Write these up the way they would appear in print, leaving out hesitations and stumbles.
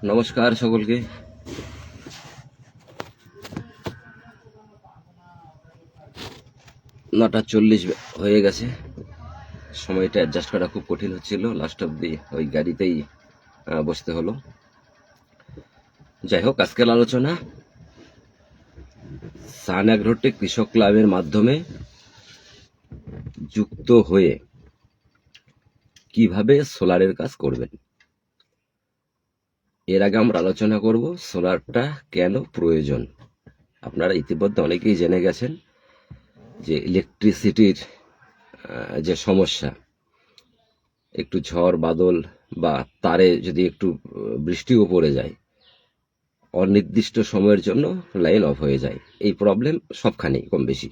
নমস্কার সকলকে। নটা 40 হয়ে গেছে। সময়টা অ্যাডজাস্ট করা খুব কঠিন হচ্ছিল, লাস্ট অব্দি ওই গাড়িতেই বসতে হলো। যাই হোক, আজকের আলোচনা সান অ্যাগ্রোটেক কৃষক ক্লাবের মাধ্যমে যুক্ত হয়ে কিভাবে সোলারের কাজ করবেন। এর আগে আমরা আলোচনা করব সোলারটা কেন প্রয়োজন। আপনারা ইতিমধ্যে অনেকেই জেনে গেছেন যে ইলেকট্রিসিটির যে সমস্যা, একটু ঝড় বাদল বা তারে যদি একটু বৃষ্টিও পড়ে যায়, অনির্দিষ্ট সময়ের জন্য লাইন অফ হয়ে যায়। এই প্রবলেম সবখানেই কম বেশি।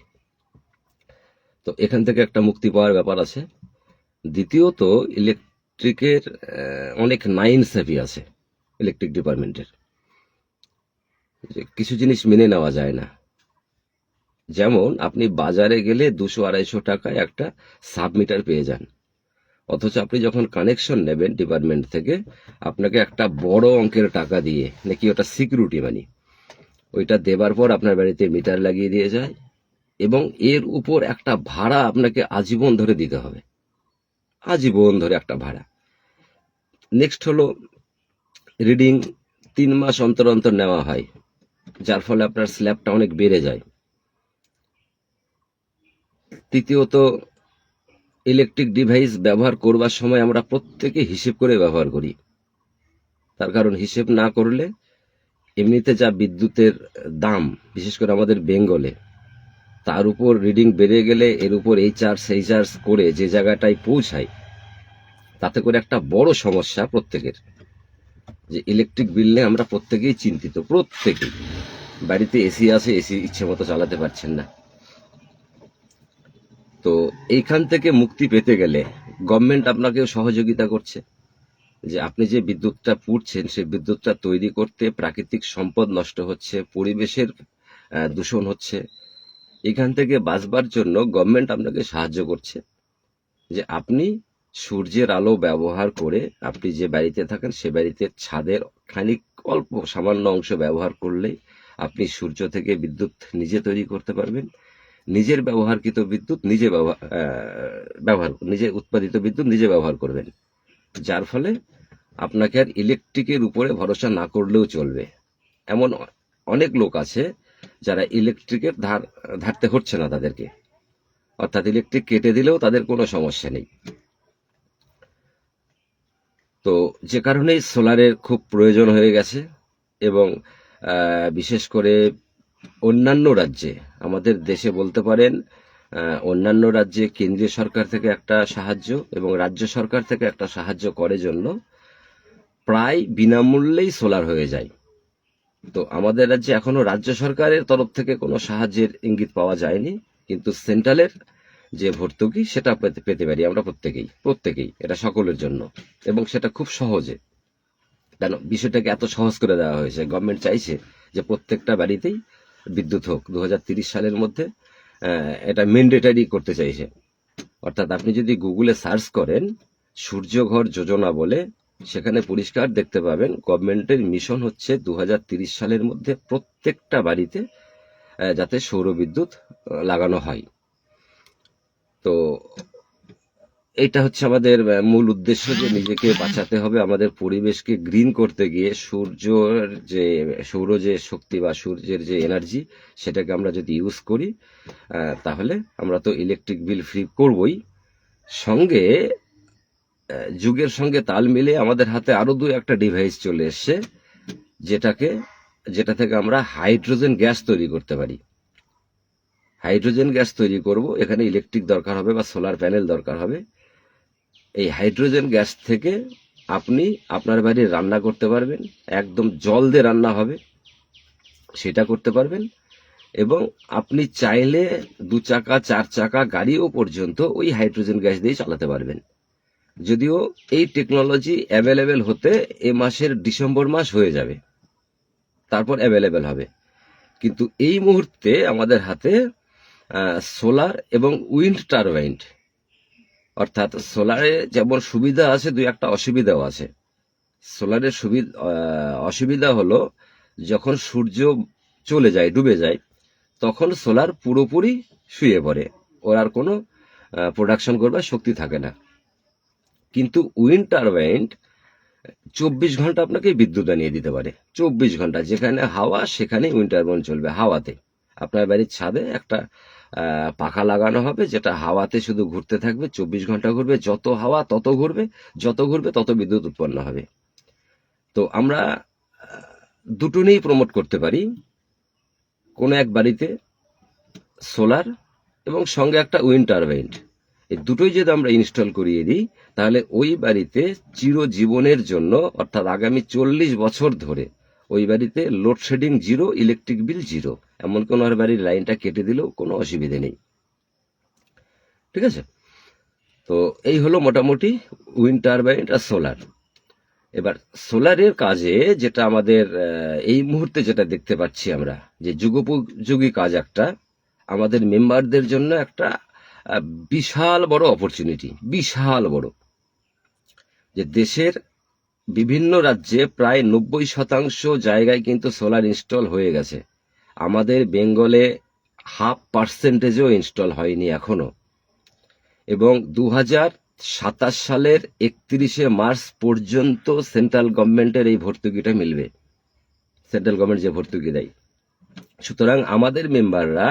তো এখান থেকে একটা মুক্তি পাওয়ার ব্যাপার আছে। দ্বিতীয়ত, ইলেকট্রিকের অনেক নাইনসাফি আছে ইলেকট্রিক ডিপার্টমেন্টের, যে কিছু জিনিস মেনে নেওয়া যায় না। যেমন আপনি বাজারে গেলে 200-250 টাকায় একটা সাবমিটার পেয়ে যান, অথচ আপনি যখন কানেকশন নেবেন ডিপার্টমেন্ট থেকে, আপনাকে একটা বড় অঙ্কের টাকা দিয়ে, নাকি ওটা সিকিউরিটি মানি, ওইটা দেবার পর আপনার বাড়িতে মিটার লাগিয়ে দিয়ে যায়, এবং এর উপর একটা ভাড়া আপনাকে আজীবন ধরে দিতে হবে, আজীবন ধরে একটা ভাড়া। নেক্সট হলো রিডিং 3 মাস অন্তর অন্তর নেওয়া হয়, যার ফলে আপনার স্ল্যাবটা অনেক বেড়ে যায়। তৃতীয়ত, ইলেকট্রিক ডিভাইস ব্যবহার করবার সময় আমরা প্রত্যেকে হিসেব করে ব্যবহার করি। তার কারণ, হিসেব না করলে এমনিতে যা বিদ্যুতের দাম, বিশেষ করে আমাদের বেঙ্গলে, তার উপর রিডিং বেড়ে গেলে এর উপর এই চার্জ সেই চার্জ করে যে জায়গাটায় পৌঁছায়, তাতে করে একটা বড় সমস্যা প্রত্যেকের, যে ইলেকট্রিক বিল নিয়ে আমরা প্রত্যেকেই চিন্তিত। প্রত্যেকেই বাড়িতে এসি আছে, এসি ইচ্ছে মতো চালাতে পারছেন না। তো এইখান থেকে মুক্তি পেতে গেলে গভর্নমেন্ট আপনাকেও সহযোগিতা করছে, যে আপনি যে বিদ্যুৎটা পুড়ছেন সেই বিদ্যুৎটা তৈরি করতে প্রাকৃতিক সম্পদ নষ্ট হচ্ছে, পরিবেশের দূষণ হচ্ছে। এখান থেকে বাঁচবার জন্য গভর্নমেন্ট আপনাকে সাহায্য করছে, যে আপনি সূর্যের আলো ব্যবহার করে, আপনি যে বাড়িতে থাকেন সে বাড়িতে ছাদের খানিক অল্প সামান্য অংশ ব্যবহার করলেই আপনি সূর্য থেকে বিদ্যুৎ নিজে তৈরি করতে পারবেন। নিজের ব্যবহারকৃত বিদ্যুৎ নিজে উৎপাদিত বিদ্যুৎ নিজে ব্যবহার করবেন, যার ফলে আপনাকে আর ইলেকট্রিকের উপরে ভরসা না করলেও চলবে। এমন অনেক লোক আছে যারা ইলেকট্রিকের ধারতে হচ্ছে না তাদেরকে, অর্থাৎ ইলেকট্রিক কেটে দিলেও তাদের কোনো সমস্যা নেই। তো যে কারণেই সোলারের খুব প্রয়োজন হয়ে গেছে, এবং বিশেষ করে অন্যান্য রাজ্যে, আমাদের দেশে বলতে পারেন অন্যান্য রাজ্যে কেন্দ্রীয় সরকার থেকে একটা সাহায্য এবং রাজ্য সরকার থেকে একটা সাহায্য করে জন্য প্রায় বিনামূল্যেই সোলার হয়ে যায়। তো আমাদের রাজ্যে এখনো রাজ্য সরকারের তরফ থেকে কোনো সাহায্যের ইঙ্গিত পাওয়া যায়নি, কিন্তু সেন্ট্রালের যে ভর্তুকি সেটা পেতে পারি আমরা প্রত্যেকেই, এটা সকলের জন্য, এবং সেটা খুব সহজে। কেন বিষয়টাকে এত সহজ করে দেওয়া হয়েছে? গভর্নমেন্ট চাইছে যে প্রত্যেকটা বাড়িতেই বিদ্যুৎ হোক 2030 সালের মধ্যে, এটা ম্যান্ডেটারি করতে চাইছে। অর্থাৎ আপনি যদি গুগলে সার্চ করেন সূর্যঘর যোজনা বলে, সেখানে পরিষ্কার দেখতে পাবেন গভর্নমেন্টের মিশন হচ্ছে 2030 সালের মধ্যে প্রত্যেকটা বাড়িতে যাতে সৌর বিদ্যুৎ লাগানো হয়। তো এটা হচ্ছে আমাদের মূল উদ্দেশ্য, যে নিজেকে বাঁচাতে হবে, আমাদের পরিবেশকে গ্রিন করতে গিয়ে সৌর যে শক্তি বা সূর্যের যে এনার্জি, সেটাকে আমরা যদি ইউজ করি, তাহলে আমরা তো ইলেকট্রিক বিল ফ্রি করবই, সঙ্গে যুগের সঙ্গে তাল মিলিয়ে আমাদের হাতে আরো 2-1টা ডিভাইস চলে এসছে, যেটা থেকে আমরা হাইড্রোজেন গ্যাস তৈরি করতে পারি। হাইড্রোজেন গ্যাস তৈরি করব, এখানে ইলেকট্রিক দরকার হবে বা সোলার প্যানেল দরকার হবে। এই হাইড্রোজেন গ্যাস থেকে আপনি আপনার বাড়ি রান্না করতে পারবেন, একদম জল দিয়ে রান্না হবে, সেটা করতে পারবেন। এবং আপনি চাইলে 2 চাকা 4 চাকা গাড়িও পর্যন্ত ওই হাইড্রোজেন গ্যাস দিয়ে চালাতে পারবেন। যদিও এই টেকনোলজি অ্যাভেলেবেল হতে এ মাসের ডিসেম্বর মাস হয়ে যাবে, তারপর অ্যাভেলেবেল হবে। কিন্তু এই মুহূর্তে আমাদের হাতে সোলার এবং উইন্ড টারবাইন, অর্থাৎ সোলারে যেমন সুবিধা আছে 2-1টা অসুবিধাও আছে। সোলারের অসুবিধা হলো যখন সূর্য চলে যায়, ডুবে যায়, তখন সোলার পুরোপুরি শুয়ে পড়ে, ওর আর কোনো প্রোডাকশন করবার শক্তি থাকে না। কিন্তু উইন্ড টারবাইন 24 ঘন্টা আপনাকে বিদ্যুৎ আনিয়ে দিতে পারে। 24 ঘন্টা যেখানে হাওয়া সেখানে উইন্ড টারবাইন চলবে, হাওয়াতে। আপনার বাড়ির ছাদে একটা পাখা লাগানো হবে, যেটা হাওয়াতে শুধু ঘুরতে থাকবে, 24 ঘন্টা ঘুরবে, যত হাওয়া তত ঘুরবে, যত ঘুরবে তত বিদ্যুৎ উৎপন্ন হবে। তো আমরা দুটো নিয়েই প্রমোট করতে পারি। কোনো এক বাড়িতে সোলার এবং সঙ্গে একটা উইন্ড টারবাইন, এই দুটোই যদি আমরা ইনস্টল করিয়ে দিই, তাহলে ওই বাড়িতে চিরজীবনের জন্য, অর্থাৎ আগামী 40 বছর ধরে ওই বাড়িতে load shedding zero, electric bill zero. এমন কোন আর বাড়ির লাইনটা কেটে দিলেও কোনো অসুবিধে নেই। ঠিক আছে? তো এই হলো মোটামুটি উইন্ড টারবাইন আর সোলার। এবার সোলারের কাজে যেটা আমাদের এই মুহূর্তে যেটা দেখতে পাচ্ছি আমরা, যে যুগোপযোগী কাজ একটা, আমাদের মেম্বারদের জন্য একটা বিশাল বড় অপরচুনিটি, বিশাল বড়। যে দেশের বিভিন্ন রাজ্যে প্রায় 90% জায়গায় কিন্তু সোলার ইনস্টল হয়ে গেছে। আমাদের বেঙ্গলে 0.5%ও ইনস্টল হয়নি এখনো। এবং 2027 সালের 31শে মার্চ পর্যন্ত সেন্ট্রাল গভর্নমেন্টের এই ভর্তুকিটা মিলবে, সেন্ট্রাল গভর্নমেন্ট যে ভর্তুকি দেয়। সুতরাং আমাদের মেম্বাররা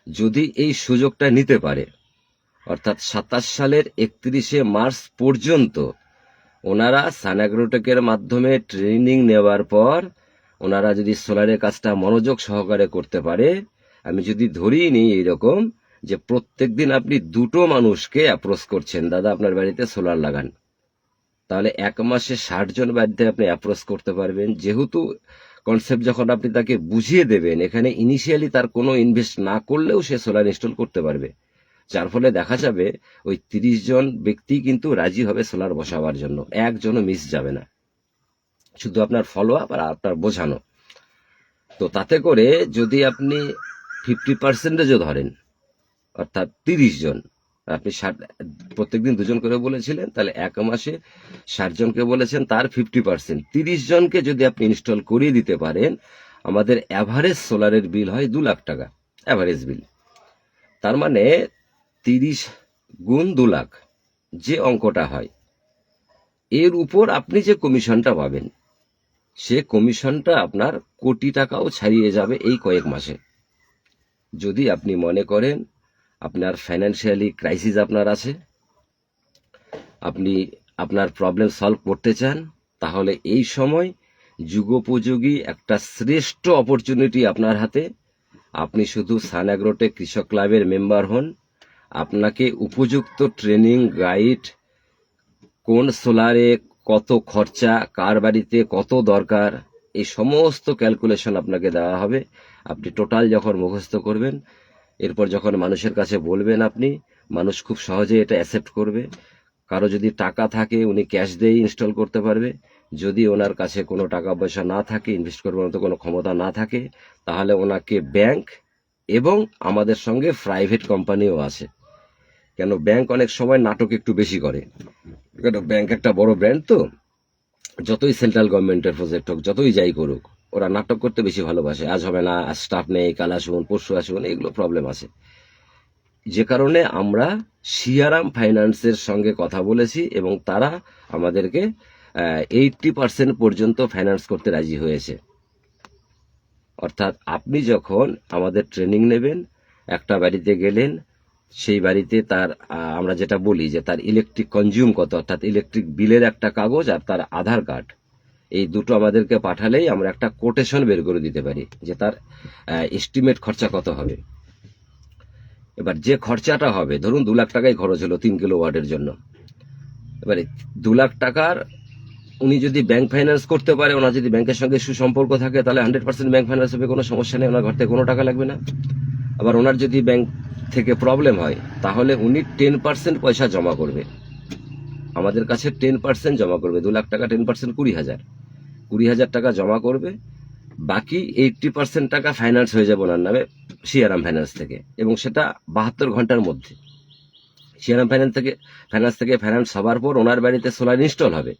যদি এই সুযোগটা নিতে পারে, অর্থাৎ 27 সালের 31শে মার্চ পর্যন্ত ওনারা সানাগ্রোটেকের মাধ্যমে ট্রেনিং নেওয়ার পর ওনারা যদি সোলারের কাজটা মনোযোগ সহকারে করতে পারে, আমি যদি ধরিয়ে নিই এইরকম যে প্রত্যেকদিন আপনি 2টো মানুষকে অ্যাপ্রোচ করছেন, দাদা আপনার বাড়িতে সোলার লাগান, তাহলে 1 মাসে 60 জন বাড়িতে আপনি অ্যাপ্রোচ করতে পারবেন। যেহেতু কনসেপ্ট যখন আপনি তাকে বুঝিয়ে দেবেন, এখানে ইনিশিয়ালি তার কোনো ইনভেস্ট না করলেও সে সোলার ইনস্টল করতে পারবে। যার ফলে দেখা যাবে ওই 30 জন ব্যক্তি কিন্তু রাজি হবে সোলার বসাবার জন্য, একজনও মিস যাবে না। শুধু আপনার ফলো আপ আর আপনার বোঝানো। তো তাতে করে যদি আপনি 50%ও ধরেন, অর্থাৎ 30 জন, আপনি প্রত্যেকদিন 2 জন করে বলেছিলেন, তাহলে 1 মাসে 60 জনকে বলেছেন, তার 50%, 30 জনকে যদি আপনি ইনস্টল করিয়ে দিতে পারেন, আমাদের অ্যাভারেজ সোলারের বিল হয় 2 লাখ টাকা, অ্যাভারেজ বিল। তার মানে 30 গুণ 2 লাখ যে অঙ্কটা হয়, এর উপর আপনি যে কমিশনটা পাবেন, সে কমিশনটা আপনার কোটি টাকাও ছাড়িয়ে যাবে এই কয়েক মাসে। যদি আপনি মনে করেন আপনার ফাইন্যান্সিয়ালি ক্রাইসিস আপনার আছে, আপনি আপনার প্রবলেম সলভ করতে চান, তাহলে এই সময় যুগোপযোগী একটা শ্রেষ্ঠ অপরচুনিটি আপনার হাতে। আপনি শুধু সানাগ্রোটেক কৃষক ক্লাবের মেম্বার হন, আপনাকে উপযুক্ত ট্রেনিং গাইড, কোন সোলারে কত খরচা, কার বাড়িতে কত দরকার, এই সমস্ত ক্যালকুলেশন আপনাকে দেওয়া হবে। আপনি টোটাল যখন মুখস্থ করবেন, এরপর যখন মানুষের কাছে বলবেন, আপনি মানুষ খুব সহজে এটা অ্যাকসেপ্ট করবে। কারো যদি টাকা থাকে উনি ক্যাশ দিয়ে ইনস্টল করতে পারবে, যদি ওনার কাছে কোনো টাকা পয়সা না থাকে, ইনভেস্ট করবার মতো কোনো ক্ষমতা না থাকে, তাহলে ওনাকে ব্যাংক এবং আমাদের সঙ্গে প্রাইভেট কোম্পানিও আছে। কেন ব্যাংক অনেক সময় নাটক একটু বেশি করে, কেন ব্যাংক একটা বড় ব্র্যান্ড, তো যতই সেন্ট্রাল গভর্নমেন্টের প্রজেক্ট হোক, যতই যাই করুক, ওরা নাটক করতে বেশি ভালোবাসে। আজ হবে না, আজ স্টাফ নেই, কাল আসুন, পরশু আসুন, এগুলো প্রবলেম আছে। যে কারণে আমরা সিয়ারাম ফাইন্যান্সের সঙ্গে কথা বলেছি এবং তারা আমাদেরকে 80% পর্যন্ত ফাইন্যান্স করতে রাজি হয়েছে। অর্থাৎ আপনি যখন আমাদের ট্রেনিং নেবেন, একটা বাড়িতে গেলেন, সেই বাড়িতে তার আমরা যেটা বলি যে তার ইলেকট্রিক কনজিউম কত, অর্থাৎ ইলেকট্রিক বিলের একটা কাগজ আর তার আধার কার্ড, এই দুটো আমাদেরকে পাঠালেই আমরা একটা কোটেশন বের করে দিতে পারি যে তার এস্টিমেট খরচা কত হবে। এবার যে খরচাটা হবে, ধরুন 2 লাখ টাকাই খরচ হলো 3 কিলোওয়াটের জন্য। এবারে 2 লাখ টাকার উনি যদি ব্যাংক ফাইন্যান্স করতে পারে, ওনার যদি ব্যাংকের সঙ্গে সুসম্পর্ক থাকে, তাহলে 100% ব্যাংক ফাইন্যান্স হবে, কোনো সমস্যা নেই, ওনার ঘর থেকে কোনো টাকা লাগবে না। আবার ওনার যদি ব্যাংক থেকে প্রবলেম হয়, তাহলে উনি 10% পয়সা জমা করবে আমাদের কাছে, 10% জমা করবে। 2 লাখ টাকা 10% 20,000 টাকা জমা করবে। বাকি 80% টাকা ফাইন্যান্স হয়ে যাবে ওনার নামে সিয়ারাম ফাইন্যান্স থেকে, এবং সেটা 72 ঘন্টার মধ্যে। সিয়ারাম ফাইন্যান্স থেকে ফাইন্যান্স হবার পর ওনার বাড়িতে সোলার ইনস্টল হবে,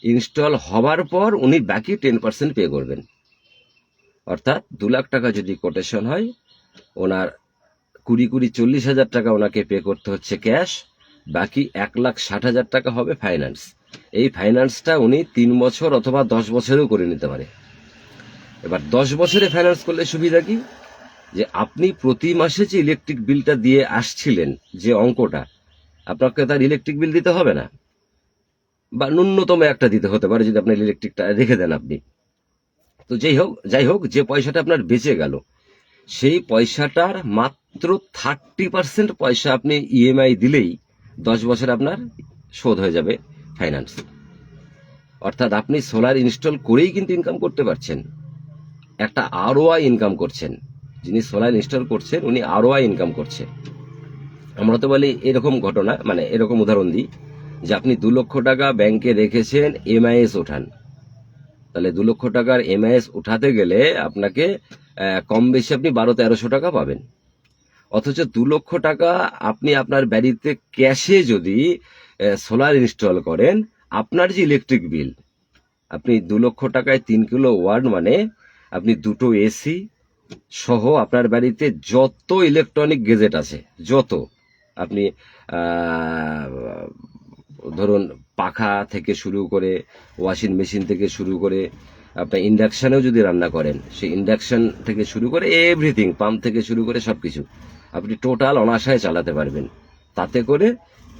ইনস্টল হবার পর উনি বাকি 10% পে করবেন। অর্থাৎ 2 লাখ টাকা যদি কোটেশন হয়, ওনার 40,000 টাকা ওনাকে পে করতে হচ্ছে ক্যাশ, বাকি 1,60,000 টাকা হবে ফাইন্যান্স। এই ফাইন্যান্সটা উনি 3 বছর অথবা 10 বছরেও করে নিতে পারে। এবার 10 বছরে ফাইন্যান্স করলে সুবিধা কি, যে আপনি প্রতি মাসে যে ইলেকট্রিক বিলটা দিয়ে আসছিলেন, যে অঙ্কটা, আপনাকে তার ইলেকট্রিক বিল দিতে হবে না, বা ন্যূনতম একটা দিতে হতে পারে যদি আপনার ইলেকট্রিকটা রেখে দেন আপনি। তো যাই হোক যে পয়সাটা আপনার বেঁচে গেল, সেই পয়সাটার মাত্র 30% পয়সা আপনি ইএমআই দিলেই 10 বছর আপনার শোধ হয়ে যাবে ফাইন্যান্স। অর্থাৎ আপনি সোলার ইনস্টল করেই কিন্তু ইনকাম করতে পারছেন, একটা আরওআই ইনকাম করছেন। যিনি সোলার ইনস্টল করছেন উনি আরওআই ইনকাম করছে। আমরা তো বলি এরকম ঘটনা, মানে এরকম উদাহরণ দিই, যে আপনি 2 লক্ষ টাকা ব্যাংকে রেখেছেন, এমআইএস ওঠান, তাহলে 2 লক্ষ টাকার এমআইএস উঠাতে গেলে আপনাকে কম বেশি আপনি 1200-1300 টাকা পাবেন। অথচ 2 লক্ষ টাকা আপনি আপনার বাড়িতে ক্যাশে যদি সোলার ইনস্টল করেন, আপনার যে ইলেকট্রিক বিল, আপনি 2 লক্ষ টাকায় 3 কিলো ওয়াট, মানে আপনি 2টো এসি সহ আপনার বাড়িতে যত ইলেকট্রনিক গেজেট আছে, যত আপনি ধরুন পাখা থেকে শুরু করে, ওয়াশিং মেশিন থেকে শুরু করে, আপনার ইন্ডাকশানেও যদি রান্না করেন, সেই ইন্ডাকশান থেকে শুরু করে এভরিথিং, পাম্প থেকে শুরু করে সবকিছু আপনি টোটাল অনায়াসে চালাতে পারবেন। তাতে করে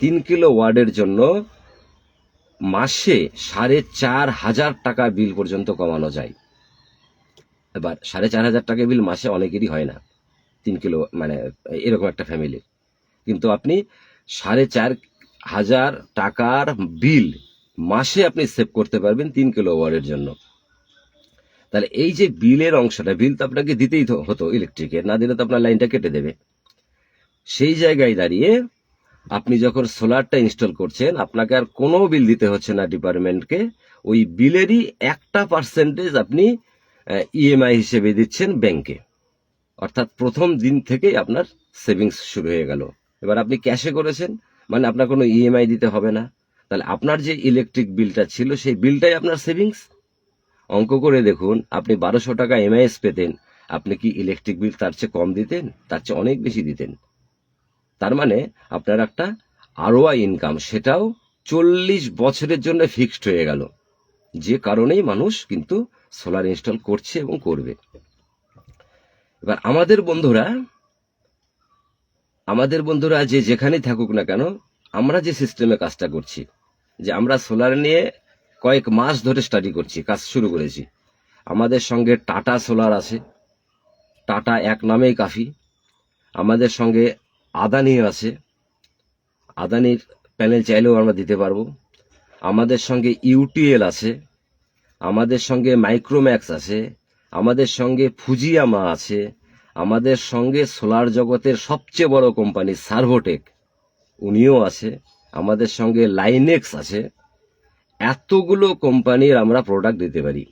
3 কিলো ওয়াটের জন্য মাসে 4,500 টাকা বিল পর্যন্ত কমানো যায়। এবার 4,500 টাকা বিল মাসে অনেকেরই হয় না, 3 কিলো মানে এরকম একটা ফ্যামিলির, কিন্তু আপনি 4,500 টাকার বিল মাসে আপনি সেভ করতে পারবেন 3 কিলো ওয়াটের জন্য। তাহলে এই যে বিলের অংশটা, বিল তো আপনাকে দিতেই হতো ইলেকট্রিকের, না দিলে তো আপনার লাইনটা কেটে দেবে। সেই জায়গায় দাঁড়িয়ে আপনি যখন সোলারটা ইনস্টল করছেন, আপনাকে আর কোনো বিল দিতে হচ্ছে না ডিপার্টমেন্টকে, ওই বিলেরই 1% আপনি ইএমআই হিসেবে দিচ্ছেন ব্যাংকে। অর্থাৎ প্রথম দিন থেকেই আপনার সেভিংস শুরু হয়ে গেল। এবার আপনি ক্যাশে করেছেন, মানে আপনার কোনো ইএমআই দিতে হবে না, তাহলে আপনার যে ইলেকট্রিক বিলটা ছিল সেই বিলটাই আপনার সেভিংস। অঙ্ক করে দেখুন, আপনি 1200 টাকা এমআইএস পেতেন, আপনি কি ইলেকট্রিক বিল তার চেয়ে কম দিতেন? তার চেয়ে অনেক বেশি দিতেন। তার মানে আপনার একটা আরওআই ইনকাম, সেটাও 40 বছরের জন্য ফিক্সড হয়ে গেল, যে কারণেই মানুষ কিন্তু সোলার ইনস্টল করছে এবং করবে। এবার আমাদের বন্ধুরা যে যেখানেই থাকুক না কেন, আমরা যে সিস্টেমে কাজটা করছি, যে আমরা সোলার নিয়ে কয়েক মাস ধরে স্টাডি করছি, কাজ শুরু করেছি। আমাদের সঙ্গে টাটা সোলার আছে, টাটা এক নামেই কাফি। আমাদের সঙ্গে আদানি আছে, আদানির প্যানেল চাইলেও আমরা দিতে পারবো। আমাদের সঙ্গে ইউটিএল আছে, আমাদের সঙ্গে মাইক্রোম্যাক্স আছে, আমাদের সঙ্গে ফুজিয়ামা আছে, আমাদের সঙ্গে সোলার জগতের সবচেয়ে বড় কোম্পানি সার্ভোটেক উনিও আছে, আমাদের সঙ্গে লাইনেক্স আছে। এতগুলো কোম্পানির আমরা প্রোডাক্ট দিতে পারি।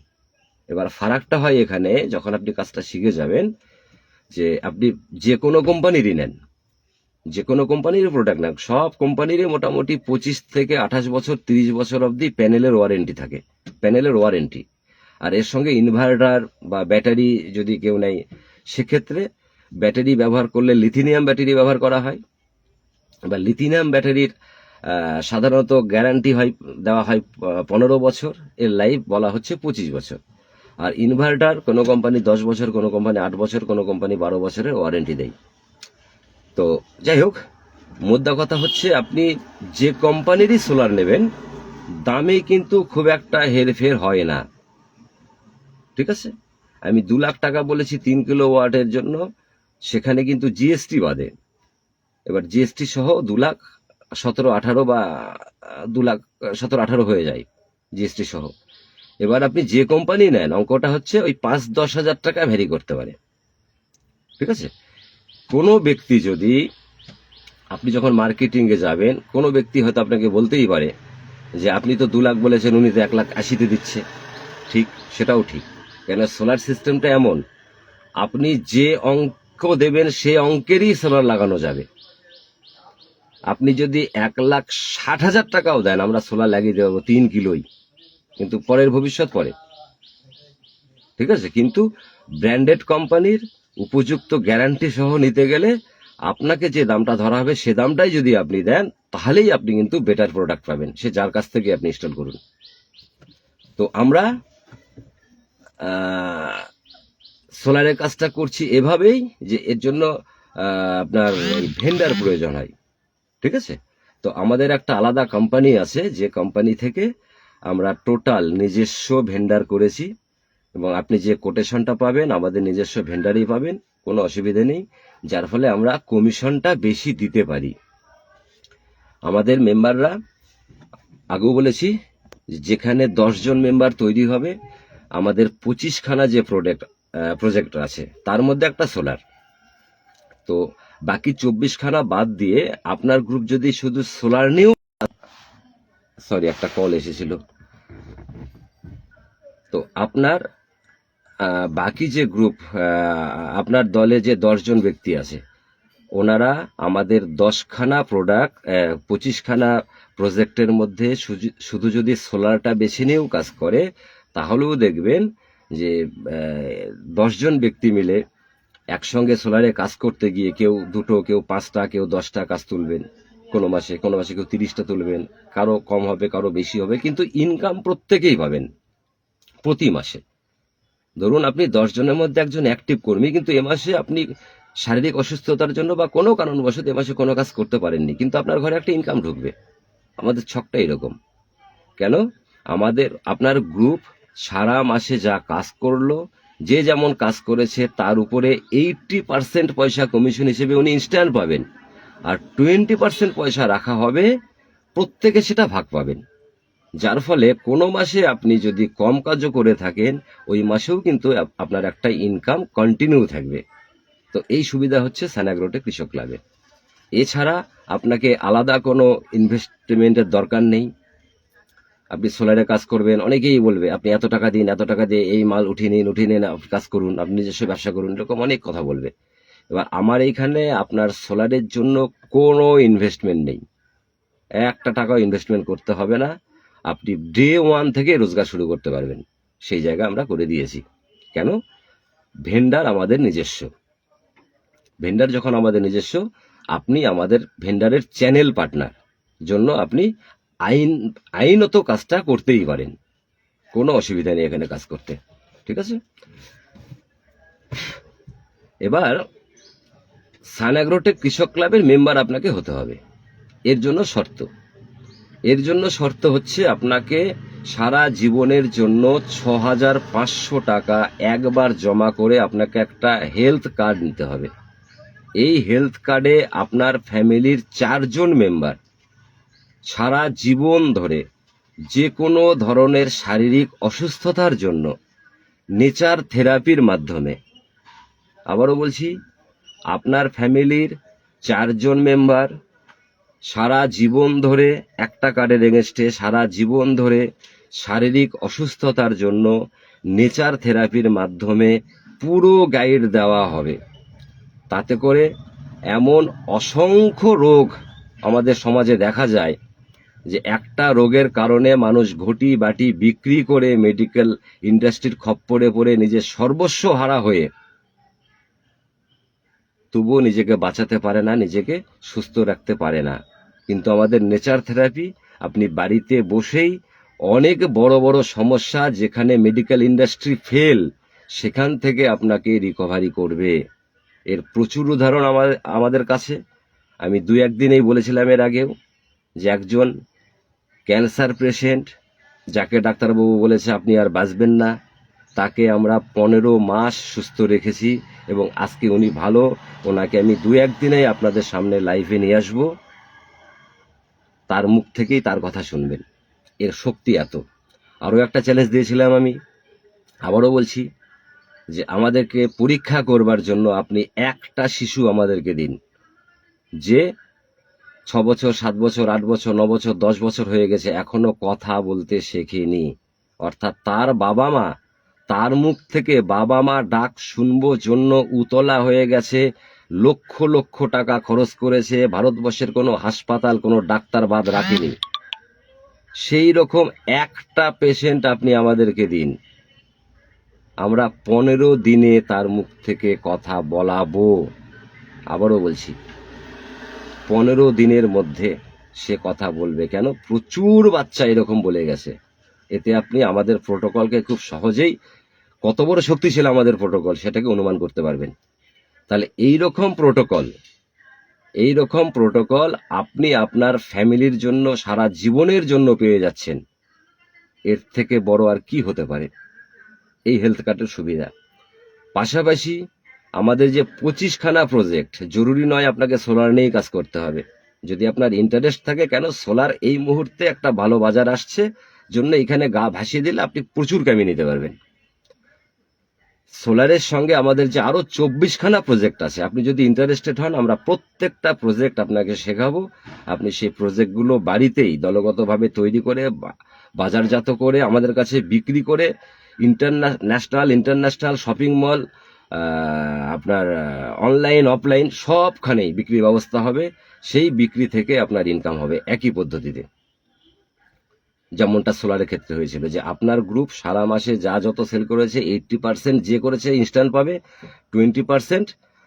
এবার ফারাকটা হয় এখানে, যখন আপনি কাজটা শিখে যাবেন, যে আপনি যে কোনো কোম্পানিরই নেন, যে কোনো কোম্পানির প্রোডাক্ট নেন, সব কোম্পানিরই মোটামুটি 25 থেকে 28 বছর 30 বছর অবধি প্যানেলের ওয়ারেন্টি থাকে, প্যানেলের ওয়ারেন্টি। আর এর সঙ্গে ইনভার্টার বা ব্যাটারি যদি কেউ নেয়, সেক্ষেত্রে ব্যাটারি ব্যবহার করলে লিথিয়াম ব্যাটারি ব্যবহার করা হয়, বা লিথিয়াম ব্যাটারির সাধারণত গ্যারান্টি দেওয়া হয় 15 বছর, এর লাইফ বলা হচ্ছে 25 বছর। আর ইনভার্টার কোনো কোম্পানি 10 বছর, কোনো কোম্পানি 8 বছর, কোনো কোম্পানি 12 বছরের ওয়ারেন্টি দেয়। তো যাই হোক, মুদ্রা কথা হচ্ছে, আপনি যে কোম্পানিরই সোলার নেবেন, দামে কিন্তু খুব একটা হেরফের হয় না, ঠিক আছে? আমি 2 লাখ টাকা বলেছি 3 কিলো ওয়াটের জন্য, সেখানে কিন্তু জিএসটি বাদে। এবার জিএসটি সহ 2,17,18 বা 2,17,18 হয়ে যায় জিএসটি সহ। এবার আপনি যে কোম্পানি নেন, অঙ্কটা হচ্ছে ওই 5-10 হাজার টাকা ভ্যারি করতে পারে, ঠিক আছে? কোনো ব্যক্তি যদি, আপনি যখন মার্কেটিংয়ে যাবেন, কোনো ব্যক্তি হয়তো আপনাকে বলতেই পারে যে আপনি তো 2 লাখ বলেছেন, উনি তো 1,80,000 দিচ্ছে। ঠিক, সেটাও ঠিক, কেন সোলার সিস্টেমটা এমন, আপনি যে অঙ্ক দেবেন সেই অঙ্কেরই সোলার লাগানো যাবে। আপনি যদি 1,60,000 টাকাও দেন, আমরা সোলার লাগিয়ে দেবো 3 কিলোই, কিন্তু পরের ভবিষ্যৎ পরে, ঠিক আছে। কিন্তু ব্র্যান্ডেড কোম্পানির উপযুক্ত গ্যারান্টি সহ নিতে গেলে আপনাকে যে দামটা ধরা হবে সে দামটাই যদি আপনি দেন, তাহলেই আপনি কিন্তু বেটার প্রোডাক্ট পাবেন, সে যার কাছ থেকে আপনি ইনস্টল করুন। তো আমরা সোলারের কাজটা করছি এভাবেই যে এর জন্য আপনার ভেন্ডার প্রয়োজন হয়, ঠিক আছে। তো আমাদের একটা আলাদা কোম্পানি আছে, যে কোম্পানি থেকে আমরা টোটাল নিজস্ব ভেন্ডার করেছি, এবং আপনি যে কোটেশনটা পাবেন আমাদের নিজস্ব ভেন্ডারই পাবেন, কোনো অসুবিধা নেই, যার ফলে আমরা কমিশনটা বেশি দিতে পারি। আমাদের মেম্বাররা, আগেও বলেছি, যেখানে 10 জন মেম্বার তৈরি হবে, আমাদের 25খানা যে প্রজেক্ট আছে তার মধ্যে একটা সোলার, তো বাকি 24খানা বাদ দিয়ে আপনার গ্রুপ যদি শুধু সোলার নিয়েও, সরি একটা কল এসেছিল, তো আপনার বাকি যে গ্রুপ, আপনার দলে যে 10 জন ব্যক্তি আছে, ওনারা আমাদের 10খানা প্রোডাক্ট, 25খানা প্রজেক্টের মধ্যে শুধু যদি সোলারটা বেছে নিয়েও কাজ করে, তাহলেও দেখবেন যে 10 জন ব্যক্তি মিলে একসঙ্গে সোলারে কাজ করতে গিয়ে কেউ 2টো, কেউ 5টা, কেউ 10টা কাজ তুলবেন কোনো মাসে কেউ 30টা তুলবেন, কারো কম হবে কারো বেশি হবে, কিন্তু ইনকাম প্রত্যেকেই পাবেন প্রতি মাসে। ধরুন আপনি 10 জনের মধ্যে একজন অ্যাক্টিভ কর্মী, কিন্তু এ মাসে আপনি শারীরিক অসুস্থতার জন্য বা কোনো কারণবশত এ মাসে কোনো কাজ করতে পারেননি, কিন্তু আপনার ঘরে একটা ইনকাম ঢুকবে। আমাদের ছকটা এরকম। কেন? আপনার গ্রুপ সারা মাসে যা কাজ করলো, যে যেমন কাজ করেছে তার উপরে 80% পয়সা কমিশন হিসেবে উনি ইনস্ট্যান্ট পাবেন, আর 20% পয়সা রাখা হবে, প্রত্যেকে সেটা ভাগ পাবেন। যার ফলে কোনো মাসে আপনি যদি কম কাজও করে থাকেন, ওই মাসেও কিন্তু আপনার একটা ইনকাম কন্টিনিউ থাকবে। তো এই সুবিধা হচ্ছে সান অ্যাগ্রোটেক কৃষক ক্লাবে। এছাড়া আপনাকে আলাদা কোনো ইনভেস্টমেন্টের দরকার নেই। আপনি সোলারে কাজ করবেন, অনেকেই বলবে আপনি এত টাকা দিন, এত টাকা দিয়ে এই মাল উঠিয়ে নিন, কাজ করুন, আপনি নিজস্ব ব্যবসা করুন, এরকম অনেক কথা বলবে। এবার আমার এইখানে আপনার সোলারের জন্য কোনো ইনভেস্টমেন্ট নেই, একটা টাকাও ইনভেস্টমেন্ট করতে হবে না, আপনি ডে 1 থেকে রোজগার শুরু করতে পারবেন, সেই জায়গা আমরা করে দিয়েছি। কেন? ভেন্ডার আমাদের নিজস্ব। ভেন্ডার যখন আমাদের নিজস্ব, আপনি আমাদের ভেন্ডারের চ্যানেল পার্টনার, জন্য আপনি আইনত কাজটা করতেই পারেন, কোনো অসুবিধা নেই এখানে কাজ করতে, ঠিক আছে। এবার সান অ্যাগ্রোটেক কৃষক ক্লাবের মেম্বার আপনাকে হতে হবে। এর জন্য শর্ত হচ্ছে আপনাকে সারা জীবনের জন্য 6,500 টাকা একবার জমা করে আপনাকে একটা হেলথ কার্ড নিতে হবে। এই হেলথ কার্ডে আপনার ফ্যামিলির 4 জন মেম্বার সারা জীবন ধরে যে কোনো ধরনের শারীরিক অসুস্থতার জন্য নেচার থেরাপির মাধ্যমে, আবারও বলছি, আপনার ফ্যামিলির 4 জন মেম্বার সারা জীবন ধরে একটা কার্ডের এগেনস্টে সারা জীবন ধরে শারীরিক অসুস্থতার জন্য নেচার থেরাপির মাধ্যমে পুরো গাইড দেওয়া হবে। তাতে করে এমন অসংখ্য রোগ আমাদের সমাজে দেখা যায় যে একটা রোগের কারণে মানুষ ঘটি বাটি বিক্রি করে মেডিকেল ইন্ডাস্ট্রির খপ্পরে পড়ে নিজের সর্বস্ব হারা হয়ে তবুও নিজেকে বাঁচাতে পারে না, নিজেকে সুস্থ রাখতে পারে না। কিন্তু আমাদের নেচার থেরাপি আপনি বাড়িতে বসেই অনেক বড় বড় সমস্যা, যেখানে মেডিকেল ইন্ডাস্ট্রি ফেল, সেখান থেকে আপনাকে রিকভারি করবে। এর প্রচুর উদাহরণ আমাদের কাছে। আমি 2-1 দিনেই বলেছিলাম এর আগেও, যে একজন ক্যান্সার পেশেন্ট, যাকে ডাক্তারবাবু বলেছে আপনি আর বাঁচবেন না, তাকে আমরা 15 মাস সুস্থ রেখেছি, এবং আজকে উনি ভালো। ওনাকে আমি 2-1 দিনেই আপনাদের সামনে লাইভে নিয়ে আসবো, তার মুখ থেকেই তার কথা শুনবেন। এর শক্তি এত। আরও একটা চ্যালেঞ্জ দিয়েছিলাম আমি, আবারও বলছি, যে আমাদেরকে পরীক্ষা করবার জন্য আপনি একটা শিশু আমাদেরকে দিন, যে 6 বছর, 7 বছর, 8 বছর, 9 বছর, 10 বছর হয়ে গেছে, এখনো কথা বলতে শেখেনি, অর্থাৎ তার বাবা মা, তার মুখ থেকে বাবা মা ডাক শুনবো জন্য উতলা হয়ে গেছে, লক্ষ লক্ষ টাকা খরচ করেছে, ভারতবর্ষের কোনো হাসপাতাল কোনো ডাক্তার বাদ রাখেনি। সেই রকম একটা পেশেন্ট আপনি আমাদেরকে দিন, আমরা 15 দিনে তার মুখ থেকে কথা বলাবো। আবারও বলছি, 15 দিনের মধ্যে সে কথা বলবে। কেন? প্রচুর বাচ্চা এরকম বলে গেছে। এতে আপনি আমাদের প্রোটোকলকে খুব সহজেই, কত বড় শক্তিশালী আমাদের প্রোটোকল সেটাকে অনুমান করতে পারবেন। তাহলে এই রকম প্রোটোকল আপনি আপনার ফ্যামিলির জন্য, সারা জীবনের জন্য পেয়ে যাচ্ছেন। এর থেকে বড় আর কি হতে পারে এই হেলথ কার্ডের সুবিধা। পাশাপাশি আমাদের যে 25খানা প্রজেক্ট, জরুরি নয় আপনাকে সোলার নিয়েই কাজ করতে হবে। যদি আপনার ইন্টারেস্ট থাকে, কেন সোলার এই মুহূর্তে একটা ভালো বাজার আসছে জন্য এখানে গা ভাসিয়ে দিলে আপনি প্রচুর কামিয়ে নিতে পারবেন। সোলারের সঙ্গে আমাদের যে আরো 24খানা প্রজেক্ট আছে, আপনি যদি ইন্টারেস্টেড হন, আমরা প্রত্যেকটা প্রজেক্ট আপনাকে শেখাবো। আপনি সেই প্রজেক্টগুলো বাড়িতেই দলগতভাবে তৈরি করে, বাজারজাত করে, আমাদের কাছে বিক্রি করে ইন্টারন্যাশনাল শপিং মল, আপনার অনলাইন অফলাইন সবখানেই বিক্রির ব্যবস্থা হবে। সেই বিক্রি থেকে আপনার ইনকাম হবে একই পদ্ধতিতে, যেমনটা সোলারের ক্ষেত্রে হয়েছিল, যে আপনার গ্রুপ সারা মাসে যা যত সেল করেছে 80% যে করেছে ইনস্ট্যান্ট পাবে, 20%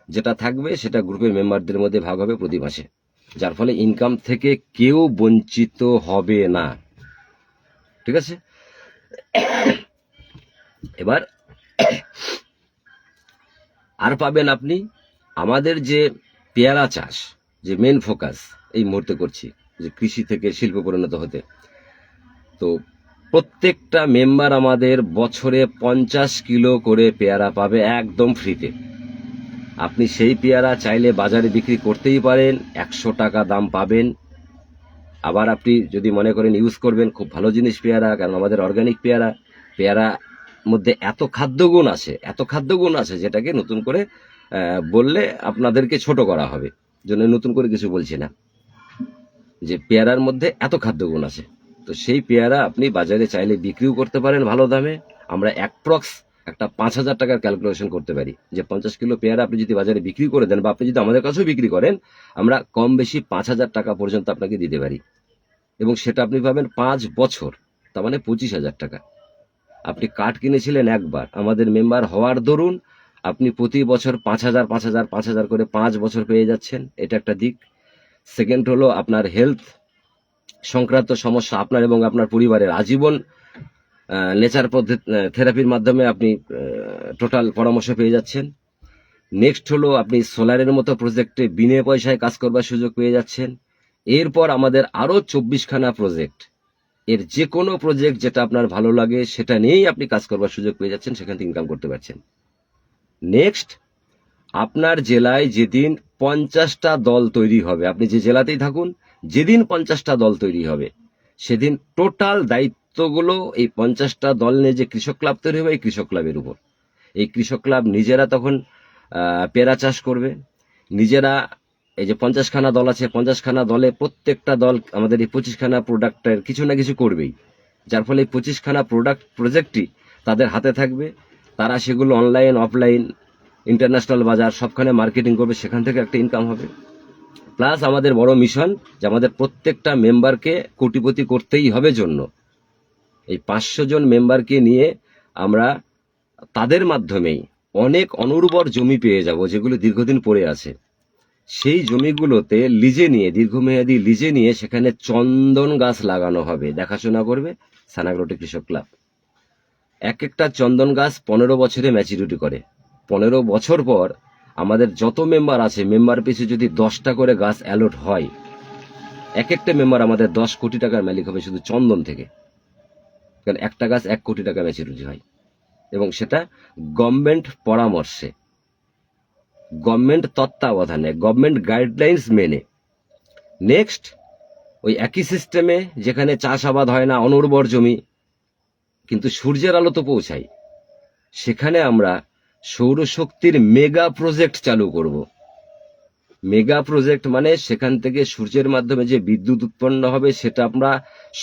যেটা থাকবে সেটা গ্রুপের মেম্বারদের মধ্যে ভাগ হবে প্রতি মাসে, যার ফলে ইনকাম থেকে কেউ বঞ্চিত হবে না। ঠিক আছে? এবার আর পাবেন আপনি আমাদের যে পেয়ারা চাষ, যে মেন ফোকাস এই মুহূর্তে করছি, যে কৃষি থেকে শিল্প পরিণত হতে। তো প্রত্যেকটা মেম্বার আমাদের বছরে 50 কিলো করে পেয়ারা পাবে একদম ফ্রিতে। আপনি সেই পেয়ারা চাইলে বাজারে বিক্রি করতেই পারেন, 100 টাকা দাম পাবেন। আবার আপনি যদি মনে করেন ইউজ করবেন, খুব ভালো জিনিস পেয়ারা, কারণ আমাদের অর্গানিক পেয়ারা মধ্যে এত খাদ্যগুণ আছে যেটাকে নতুন করে বললে আপনাদেরকে ছোট করা হবে, জন্য নতুন করে কিছু বলছি না, যে পেয়ারার মধ্যে এত খাদ্যগুণ আছে। তো সেই পেয়ারা আপনি বাজারে চাইলে বিক্রিও করতে পারেন ভালো দামে। আমরা অ্যাপ্রক্স একটা 5,000 টাকার ক্যালকুলেশন করতে পারি, যে 50 কিলো পেয়ারা আপনি যদি বাজারে বিক্রি করে দেন, বা আপনি যদি আমাদের কাছেও বিক্রি করেন, আমরা কম বেশি 5,000 টাকা পর্যন্ত আপনাকে দিতে পারি, এবং সেটা আপনি পাবেন 5 বছর, তার মানে 25,000 টাকা। আপনি কার্ড কিনেছিলেন একবার, আমাদের মেম্বার হওয়ার দরুন আপনি প্রতি বছর 5,000 করে 5 বছর পেয়ে যাচ্ছেন। এটা একটা দিক। সেকেন্ড হলো, আপনার হেলথ সংক্রান্ত সমস্যা আপনার এবং আপনার পরিবারের আজীবন নেচার থেরাপির মাধ্যমে আপনি টোটাল পরামর্শ পেয়ে যাচ্ছেন। নেক্সট হলো, আপনি সোলারের মতো প্রজেক্টে বিনা পয়সায় কাজ করবার সুযোগ পেয়ে যাচ্ছেন। এরপর আমাদের আরো 24খানা প্রজেক্ট, এর যে কোনো প্রজেক্ট যেটা আপনার ভালো লাগে সেটা নিয়েই আপনি কাজ করবার সুযোগ পেয়ে যাচ্ছেন, সেখান থেকে ইনকাম করতে পারছেন। নেক্সট, আপনার জেলায় যেদিন 50টা দল তৈরি হবে, আপনি যে জেলাতেই থাকুন, যেদিন 50টা দল তৈরি হবে সেদিন টোটাল দায়িত্বগুলো এই 50টা দল নিয়ে যে কৃষক ক্লাব তৈরি হবে, এই কৃষক ক্লাবের উপর। এই কৃষক ক্লাব নিজেরা তখন পেয়ারা চাষ করবে, নিজেরা এই যে 50খানা দল আছে, 50খানা দলে প্রত্যেকটা দল আমাদের এই 25খানা প্রোডাক্টের কিছু না কিছু করবেই, যার ফলে এই 25খানা প্রজেক্টই তাদের হাতে থাকবে। তারা সেগুলো অনলাইন অফলাইন ইন্টারন্যাশনাল বাজার সবখানে মার্কেটিং করবে, সেখান থেকে একটা ইনকাম হবে। প্লাস আমাদের বড় মিশন, যে আমাদের প্রত্যেকটা মেম্বারকে কোটিপতি করতেই হবে জন্য এই 500 জন মেম্বারকে নিয়ে আমরা তাদের মাধ্যমেই অনেক অনুর্বর জমি পেয়ে যাব, যেগুলো দীর্ঘদিন পড়ে আছে। সেই জমিগুলোতে দীর্ঘমেয়াদী লিজে নিয়ে সেখানে চন্দন গাছ লাগানো হবে, দেখাশোনা করবে সানাগ্রোটে কৃষক ক্লাব। এক একটা চন্দন গাছ 15 বছরে ম্যাচুরিটি করে। 15 বছর পর আমাদের যত মেম্বার আছে, মেম্বার পিছু যদি 10টা করে গাছ অ্যালট হয়, এক একটা মেম্বার আমাদের 10 কোটি টাকার মালিক হবে শুধু চন্দন থেকে। কারণ একটা গাছ 1 কোটি টাকা ম্যাচুরিটি হয়, এবং সেটা গভর্নমেন্ট পরামর্শে, গভর্নমেন্ট তত্ত্বাবধানে, গভর্নমেন্ট গাইডলাইন্স মেনে। নেক্সট, ওই একই সিস্টেমে যেখানে চাষাবাদ হয় না, অনুর্বর জমি, কিন্তু সূর্যের আলো তো পৌঁছায়, সেখানে আমরা সৌরশক্তির মেগা প্রজেক্ট চালু করব। মেগা প্রজেক্ট মানে সেখান থেকে সূর্যের মাধ্যমে যে বিদ্যুৎ উৎপন্ন হবে সেটা আমরা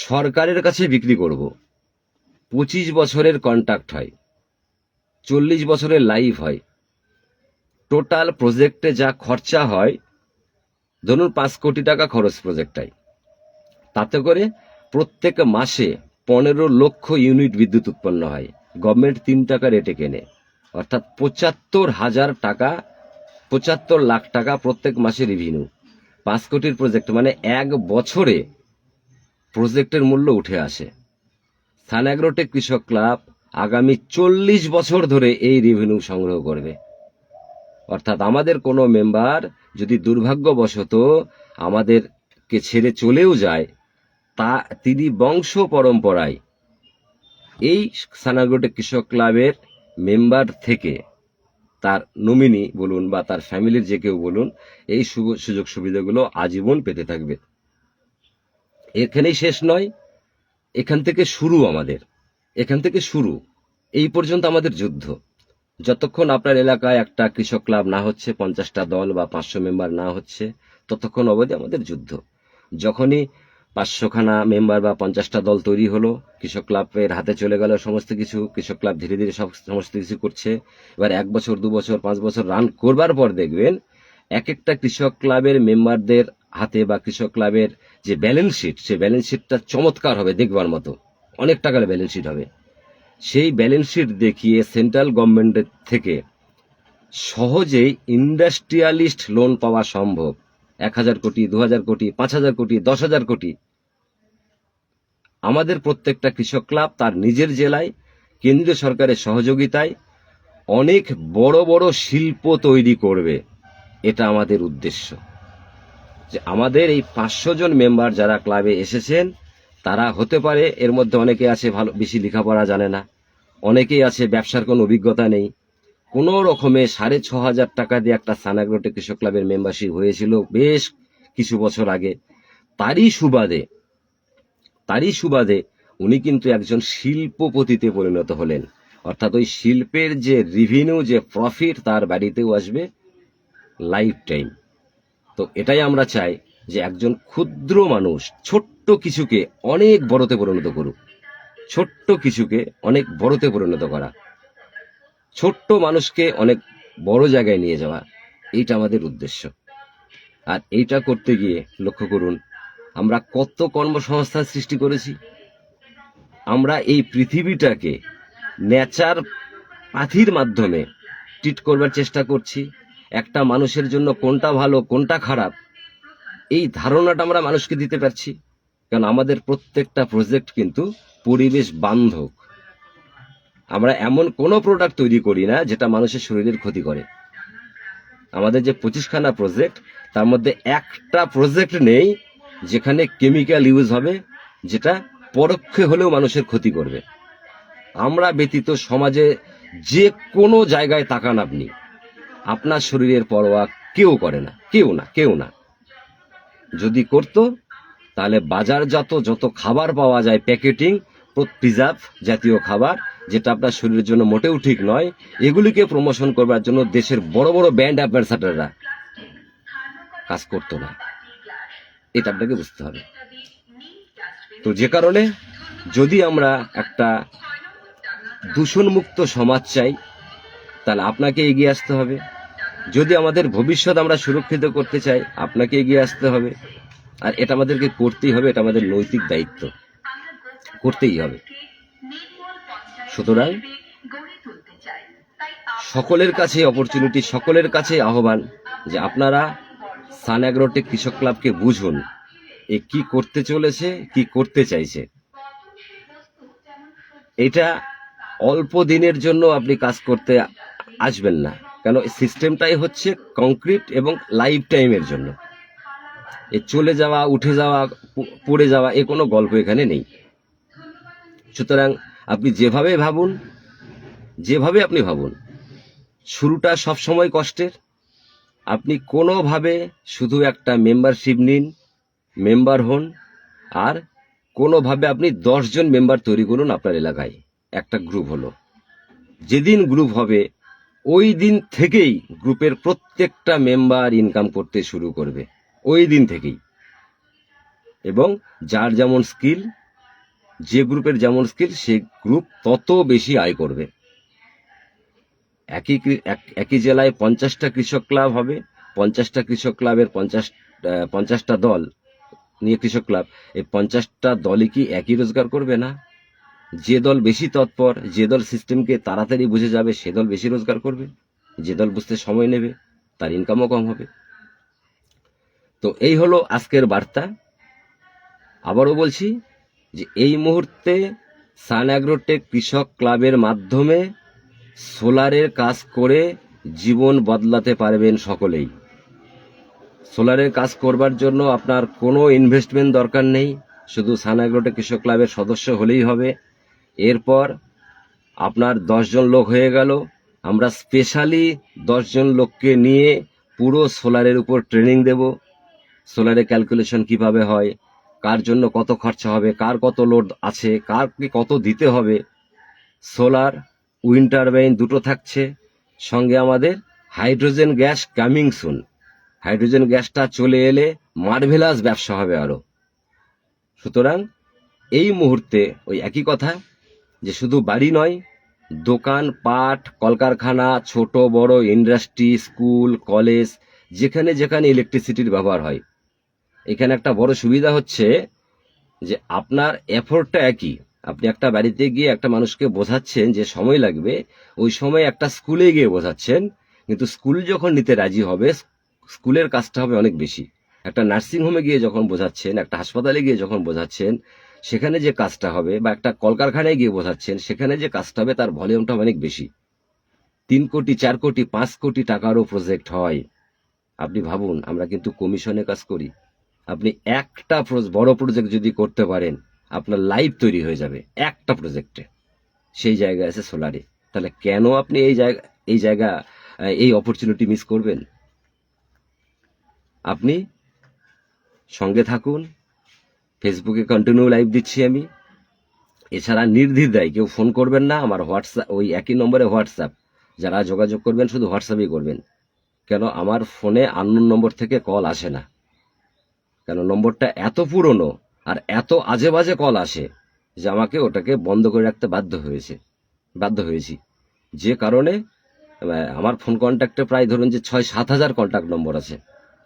সরকারের কাছে বিক্রি করব। 25 বছরের কন্ট্রাক্ট হয়, 40 বছরের লাইফ হয়। টোটাল প্রজেক্টে যা খরচা হয়, ধরুন 5 কোটি টাকা খরচ প্রজেক্টটাই, তাতে করে প্রত্যেক মাসে 15 লক্ষ ইউনিট বিদ্যুৎ উৎপন্ন হয়। গভর্নমেন্ট 3 টাকা রেটে কেনে, অর্থাৎ 75 লাখ টাকা প্রত্যেক মাসে রেভিনিউ। 5 কোটির প্রজেক্ট মানে 1 বছরে প্রজেক্টের মূল্য উঠে আসে। সানাগ্রোটেক কৃষক ক্লাব আগামী 40 বছর ধরে এই রেভিনিউ সংগ্রহ করবে। অর্থাৎ আমাদের কোনো মেম্বার যদি দুর্ভাগ্যবশত আমাদেরকে ছেড়ে চলেও যায়, তিনি বংশ পরম্পরায় এই সানাগ্রোটেক কৃষক ক্লাবের মেম্বার থেকে তার নমিনি বলুন বা তার ফ্যামিলির যে কেউ বলুন, এই সুযোগ সুবিধাগুলো আজীবন পেতে থাকবে। এখানেই শেষ নয়, এখান থেকে শুরু, এই পর্যন্ত আমাদের যুদ্ধ। যতক্ষণ আপনার এলাকায় একটা কৃষক ক্লাব না হচ্ছে, 50টা দল বা 500 মেম্বার না হচ্ছে, ততক্ষণ অবধি আমাদের যুদ্ধ। যখনই 500খানা মেম্বার বা 50টা দল তৈরি হলো, কৃষক ক্লাবের হাতে চলে গেল সমস্ত কিছু, কৃষক ক্লাব ধীরে ধীরে সমস্ত কিছু করছে। এবার 1 বছর 2 বছর 5 বছর রান করবার পর দেখবেন এক একটা কৃষক ক্লাবের মেম্বারদের হাতে বা কৃষক ক্লাবের যে ব্যালেন্স শিট, সেই ব্যালেন্স শিটটা চমৎকার হবে, দেখবার মতো অনেক টাকার ব্যালেন্স শিট হবে। সেই ব্যালেন্স শিট দেখিয়ে সেন্ট্রাল গভর্নমেন্টের থেকে সহজেই ইন্ডাস্ট্রিয়ালিস্ট লোন পাওয়া সম্ভব। 1000 কোটি, 2000 কোটি, 5000 কোটি, 10,000 কোটি। আমাদের প্রত্যেকটা কৃষক ক্লাব তার নিজের জেলায় কেন্দ্রীয় সরকারের সহযোগিতায় অনেক বড় বড় শিল্প তৈরি করবে। এটা আমাদের উদ্দেশ্য, যে আমাদের এই 500 জন মেম্বার যারা ক্লাবে এসেছেন, তারা হতে পারে এর মধ্যে অনেকে আছে ভালো বেশি লেখাপড়া জানে না, অনেকেই আছে ব্যবসার কোনো অভিজ্ঞতা নেই, কোনো রকমে 6,500 টাকা দিয়ে একটা সানাগ্রোটেক কৃষক ক্লাবের মেম্বারশিপ হয়েছিল বেশ কিছু বছর আগে। তারই সুবাদে উনি কিন্তু একজন শিল্পপতিতে পরিণত হলেন। অর্থাৎ ওই শিল্পের যে রেভিনিউ, যে প্রফিট, তার বাড়িতেও আসবে লাইফ টাইম। তো এটাই আমরা চাই যে একজন ক্ষুদ্র মানুষ ছোট্ট কিছুকে অনেক বড়তে পরিণত করুক, ছোট্ট কিছুকে অনেক বড়তে পরিণত করা, ছোট্ট মানুষকে অনেক বড় জায়গায় নিয়ে যাওয়া, এইটা আমাদের উদ্দেশ্য। আর এইটা করতে গিয়ে লক্ষ্য করুন আমরা কত কর্মসংস্থান সৃষ্টি করেছি। আমরা এই পৃথিবীটাকে নেচার পাথির মাধ্যমে ট্রিট করবার চেষ্টা করছি। একটা মানুষের জন্য কোনটা ভালো কোনটা খারাপ, এই ধারণাটা আমরা মানুষকে দিতে পারছি, কারণ আমাদের প্রত্যেকটা প্রজেক্ট কিন্তু পরিবেশ বান্ধব। আমরা এমন কোনো প্রোডাক্ট তৈরি করি না যেটা মানুষের শরীরের ক্ষতি করে। আমাদের যে 25খানা প্রজেক্ট, তার মধ্যে একটা প্রজেক্ট নেই যেখানে কেমিক্যাল ইউজ হবে যেটা পরোক্ষে হলেও মানুষের ক্ষতি করবে। আমরা ব্যতীত সমাজে যে কোনো জায়গায় তাকান আপনি, আপনার শরীরের পরোয়া কেউ করে না, কেউ না। যদি করতো তাহলে বাজারজাত যত খাবার পাওয়া যায়, প্যাকেটিং, প্রিজার্ভ জাতীয় খাবার, যেটা আপনার শরীরের জন্য মোটেও ঠিক নয়, এগুলিকে প্রমোশন করবার জন্য দেশের বড় বড় ব্র্যান্ড অ্যাম্বাসাডাররা কাজ করতো না। এটা আপনাকে বুঝতে হবে। তো যে কারণে যদি আমরা একটা দূষণমুক্ত সমাজ চাই, তাহলে আপনাকে এগিয়ে আসতে হবে। যদি আমাদের ভবিষ্যৎ আমরা সুরক্ষিত করতে চাই, আপনাকে এগিয়ে আসতে হবে। আর এটা আমাদেরকে করতেই হবে, এটা আমাদের নৈতিক দায়িত্ব, করতেই হবে। সুতরাং সকলের কাছে অপরচুনিটি, সকলের কাছে আহ্বান যে আপনারা সানাগ্রোটেক কৃষক ক্লাবকে বুঝুন, এ কি করতে চলেছে, কি করতে চাইছে। এটা অল্প দিনের জন্য আপনি কাজ করতে আসবেন না, কেন সিস্টেমটাই হচ্ছে কংক্রিট এবং লাইফ টাইমের জন্য। এ চলে যাওয়া, উঠে যাওয়া, পড়ে যাওয়া, এ কোনো গল্প এখানে নেই। সুতরাং আপনি যেভাবে আপনি ভাবুন, শুরুটা সবসময় কষ্টের। আপনি কোনোভাবে শুধু একটা মেম্বারশিপ নিন, মেম্বার হন, আর কোনোভাবে আপনি 10 জন মেম্বার তৈরি করুন আপনার এলাকায়। একটা গ্রুপ হলো, যেদিন গ্রুপ হবে ওই দিন থেকেই গ্রুপের প্রত্যেকটা মেম্বার ইনকাম করতে শুরু করবে, ওই দিন থেকেই। এবং যার যেমন স্কিল, যে গ্রুপের যেমন স্কিল, সে গ্রুপ তত বেশি আয় করবে। একই জেলায় 50টা কৃষক ক্লাব হবে, 50টা কৃষক ক্লাবের 50টা দল, নিয়ে কৃষক ক্লাব, এই 50টা দলই কি একই রোজগার করবে না? যে দল বেশি তৎপর, যে দল সিস্টেমকে তাড়াতাড়ি বুঝে যাবে, সে দল বেশি রোজগার করবে। যে দল বুঝতে সময় নেবে তার ইনকামও কম হবে। তো এই হলো আজকের বার্তা। আবারও বলছি যে এই মুহূর্তে সান অ্যাগ্রোটেক কৃষক ক্লাবের মাধ্যমে সোলারের কাজ করে জীবন বদলাতে পারবেন সকলেই। সোলারের কাজ করবার জন্য আপনার কোনো ইনভেস্টমেন্ট দরকার নেই, শুধু সান অ্যাগ্রোটেক কৃষক ক্লাবের সদস্য হলেই হবে। এরপর আপনার 10 জন লোক হয়ে গেল, আমরা স্পেশালি 10 জন লোককে নিয়ে পুরো সোলারের উপর ট্রেনিং দেব। সোলারে ক্যালকুলেশন কিভাবে হয়, কার জন্য কত খরচা হবে, কার কত লোড আছে, কার কি কত দিতে হবে। সোলার, উইন্ড টারবাইন দুটো থাকছে, সঙ্গে আমাদের hydrogen gas coming soon. Hydrogen গ্যাসটা চলে এলে মার্ভেলাস ব্যবসা হবে আরো। সুতরাং এই মুহূর্তে ওই একই কথা যে শুধু বাড়ি নয়, দোকান পাট, কলকারখানা, ছোট বড় ইন্ডাস্ট্রি, স্কুল, কলেজ, যেখানে যেখানে ইলেকট্রিসিটির ব্যবহার হয়, এখানে একটা বড় সুবিধা হচ্ছে যে আপনার এফোর্টটা একই। আপনি একটা বাড়িতে গিয়ে একটা মানুষকে বোঝাচ্ছেন যে সময় লাগবে, ওই সময় একটা স্কুলে গিয়ে বোঝাচ্ছেন, কিন্তু স্কুল যখন নিতে রাজি হবে, স্কুলের কাজটা হবে অনেক বেশি। একটা নার্সিং হোমে গিয়ে যখন বোঝাচ্ছেন, একটা হাসপাতালে গিয়ে যখন বোঝাচ্ছেন, সেখানে যে কাজটা হবে, বা একটা কলকারখানায় গিয়ে বোঝাচ্ছেন, সেখানে যে কাজটা হবে তার ভলিউমটা অনেক বেশি। 3 কোটি 4 কোটি 5 কোটি টাকারও প্রজেক্ট হয়। আপনি ভাবুন, আমরা কিন্তু কমিশনে কাজ করি। আপনি একটা বড় প্রজেক্ট যদি করতে পারেন, আপনার লাইফ তৈরি হয়ে যাবে একটা প্রজেক্টে। সেই জায়গা আছে সোলারে। তাহলে কেন আপনি এই অপরচুনিটি মিস করবেন? আপনি সঙ্গে থাকুন, ফেসবুকে কন্টিনিউ লাইভ দিচ্ছি আমি। এছাড়া নির্দ্বিধায় কেউ ফোন করবেন না, আমার হোয়াটসঅ্যাপ, ওই একই নম্বরে হোয়াটসঅ্যাপ। যারা যোগাযোগ করবেন শুধু হোয়াটসঅ্যাপই করবেন। কেন আমার ফোনে আননোন নম্বর থেকে কল আসে না, কেন নম্বরটা এত পুরনো আর এত আজে বাজে কল আসে যে আমাকে ওটাকে বন্ধ করে রাখতে বাধ্য হয়েছি। যে কারণে আমার ফোন কন্ট্যাক্টে প্রায় ধরুন যে 6-7 হাজার কন্ট্যাক্ট নম্বর আছে।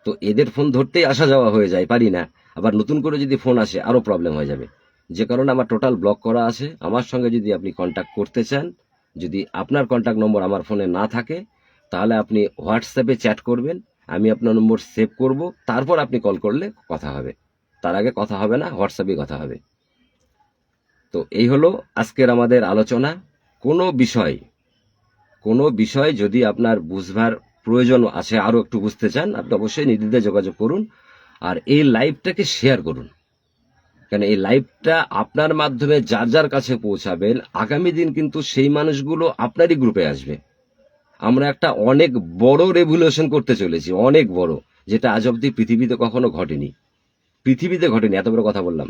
তো এদের ফোন ধরতেই আসা যাওয়া হয়ে যায়, পারি না। আবার নতুন করে যদি ফোন আসে আরো প্রবলেম হয়ে যাবে, যে কারণে আমার টোটাল ব্লক করা আছে। আমার সঙ্গে যদি আপনি কন্ট্যাক্ট করতে চান, যদি আপনার কন্ট্যাক্ট নম্বর আমার ফোনে না থাকে, তাহলে আপনি হোয়াটসঅ্যাপে চ্যাট করবেন, আমি আপনার নম্বর সেভ করব, তারপর আপনি কল করলে কথা হবে। তার আগে কথা হবে না, হোয়াটসঅ্যাপে কথা হবে। তো এই হলো আজকের আমাদের আলোচনা। কোনো বিষয় যদি আপনার বুঝবার প্রয়োজন আছে, আরো একটু বুঝতে চান, আপনি অবশ্যই নির্দ্বিধায় যোগাযোগ করুন। আর এই লাইভটাকে শেয়ার করুন, কেন এই লাইভটা আপনার মাধ্যমে যার যার কাছে পৌঁছাবেন, আগামী দিন কিন্তু সেই মানুষগুলো আপনারই গ্রুপে আসবে। আমরা একটা অনেক বড় রেভলিউশন করতে চলেছি, অনেক বড়, যেটা আজ অব্দি পৃথিবীতে কখনো ঘটেনি। এত বড় কথা বললাম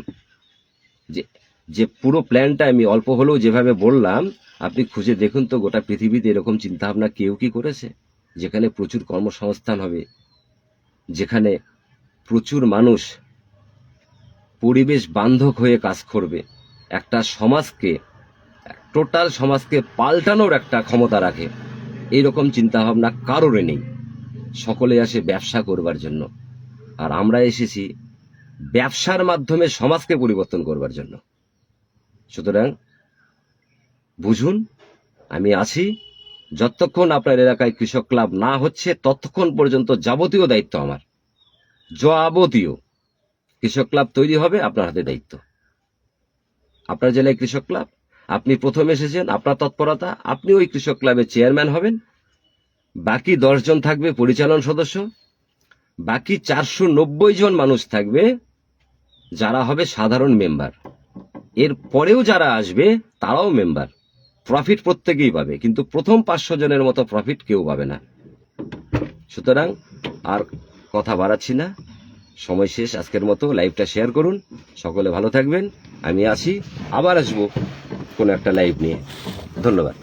যে পুরো প্ল্যানটা আমি অল্প হলেও যেভাবে বললাম, আপনি খুঁজে দেখুন তো গোটা পৃথিবীতে এরকম চিন্তা ভাবনা কেউ কি করেছে? যেখানে প্রচুর কর্মসংস্থান হবে, যেখানে প্রচুর মানুষ পরিবেশ বান্ধব হয়ে কাজ করবে, একটা সমাজকে, টোটাল সমাজকে পাল্টানোর একটা ক্ষমতা রাখে, এইরকম চিন্তা ভাবনা কারোর নেই। সকলে আসে ব্যবসা করবার জন্য, আর আমরা এসেছি ব্যবসার মাধ্যমে সমাজকে পরিবর্তন করবার জন্য। সুতরাং বুঝুন, আমি আছি। যতক্ষণ আপনার এলাকায় কৃষক ক্লাব না হচ্ছে, ততক্ষণ পর্যন্ত যাবতীয় দায়িত্ব আমার। যাবতীয় কৃষক ক্লাব তৈরি হবে, আপনার হাতে দায়িত্ব। আপনার জেলায় কৃষক ক্লাব, আপনি প্রথম এসেছেন, আপনার তৎপরতা, আপনি ওই কৃষক ক্লাবের চেয়ারম্যান হবেন। বাকি 10 জন থাকবে পরিচালন সদস্য, বাকি 490 জন মানুষ থাকবে যারা হবে সাধারণ মেম্বার। এর পরেও যারা আসবে তারাও মেম্বার। প্রফিট প্রত্যেকেই পাবে, কিন্তু প্রথম 500 জনের মতো প্রফিট কেউ পাবে না। সুতরাং আর কথা বাড়াচ্ছি না, সময় শেষ। আজকের মতো লাইভটা শেয়ার করুন, সকলে ভালো থাকবেন। আমি আছি, আবার আসবো কোনো একটা লাইভ নিয়ে। ধন্যবাদ।